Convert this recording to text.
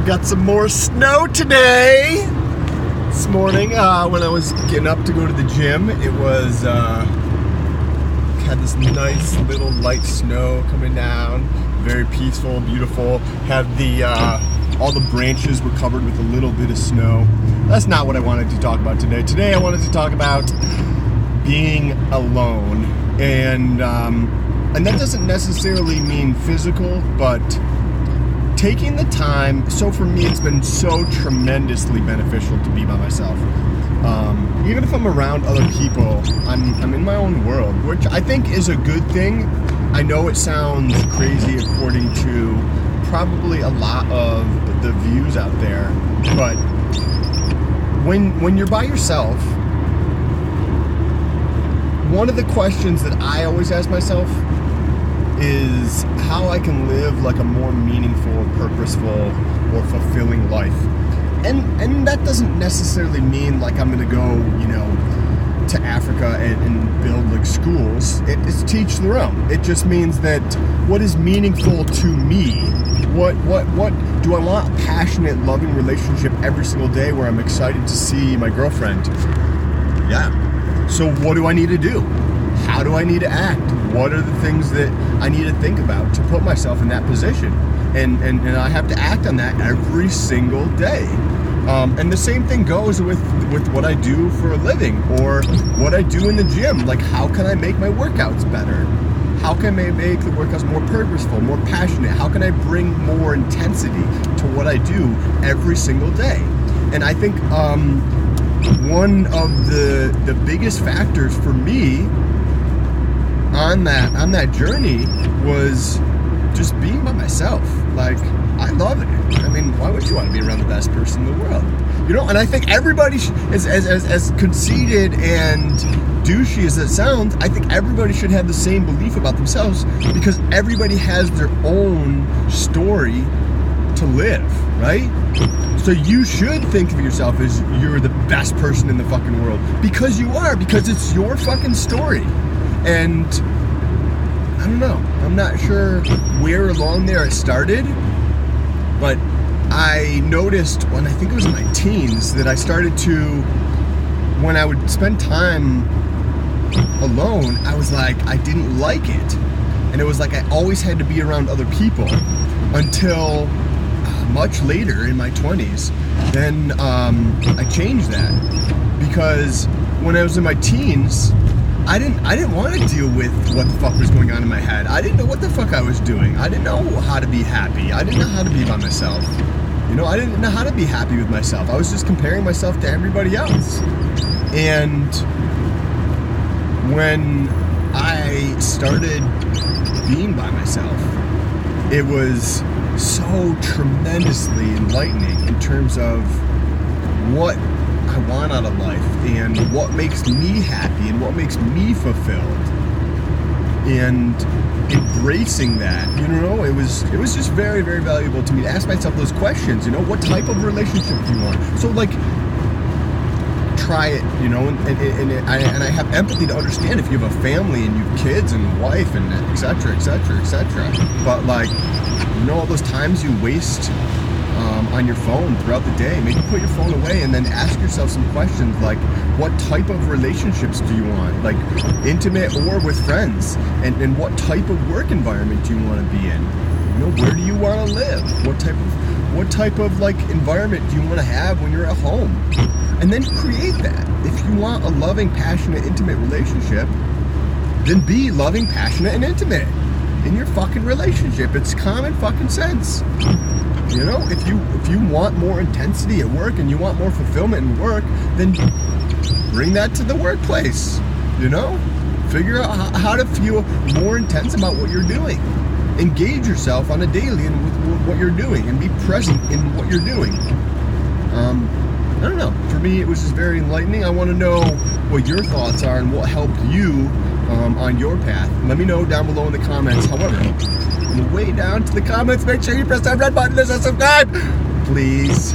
Got some more snow today. This morning, when I was getting up to go to the gym, it was had this nice little light snow coming down. Very peaceful, beautiful. Had the all the branches were covered with a little bit of snow. That's not what I wanted to talk about today. Today, I wanted to talk about being alone, and that doesn't necessarily mean physical, but taking the time. So for me, it's been so tremendously beneficial to be by myself. Even if I'm around other people, I'm in my own world, which I think is a good thing. I know it sounds crazy according to probably a lot of the views out there, but when you're by yourself, one of the questions that I always ask myself is how I can live like a more meaningful, purposeful, or fulfilling life. And that doesn't necessarily mean like I'm gonna go, to Africa and build like schools. It's teach their own. It just means that what is meaningful to me? What do I want? A passionate, loving relationship every single day where I'm excited to see my girlfriend? Yeah. So what do I need to do? How do I need to act? What are the things that I need to think about to put myself in that position? And I have to act on that every single day. And the same thing goes with what I do for a living or what I do in the gym. Like, how can I make my workouts better? How can I make the workouts more purposeful, more passionate? How can I bring more intensity to what I do every single day? And I think one of the biggest factors for me on that journey was just being by myself. Like, I love it. I mean, why would you want to be around the best person in the world? And I think everybody, as conceited and douchey as it sounds, I think everybody should have the same belief about themselves, because everybody has their own story to live, right? So you should think of yourself as you're the best person in the fucking world, because you are, because it's your fucking story. And I don't know, I'm not sure where along there it started, but I noticed when I think it was in my teens that I started to, when I would spend time alone, I was like, I didn't like it. And it was like I always had to be around other people until much later in my 20s. Then I changed that, because when I was in my teens, I didn't want to deal with what the fuck was going on in my head. I didn't know what the fuck I was doing. I didn't know how to be happy. I didn't know how to be by myself. I didn't know how to be happy with myself. I was just comparing myself to everybody else. And when I started being by myself, it was so tremendously enlightening in terms of what I want out of life and what makes me happy and what makes me fulfilled, and embracing that. It was just very, very valuable to me to ask myself those questions. What type of relationship do you want? So like, try it, and I have empathy to understand if you have a family and you have kids and wife and et cetera, et cetera, et cetera. But like, all those times you waste on your phone throughout the day, maybe put your phone away and then ask yourself some questions like, what type of relationships do you want? Like, intimate or with friends? And what type of work environment do you want to be in? Where do you want to live? What type of like environment do you want to have when you're at home? And then create that. If you want a loving, passionate, intimate relationship, then be loving, passionate, and intimate in your fucking relationship. It's common fucking sense. If you want more intensity at work and you want more fulfillment in work, then bring that to the workplace. Figure out how to feel more intense about what you're doing. Engage yourself on a daily and with what you're doing, and be present in what you're doing. I don't know. For me, it was just very enlightening. I want to know what your thoughts are and what helped you on your path. Let me know down below in the comments. However, on the way down to the comments, make sure you press that red button and subscribe, please.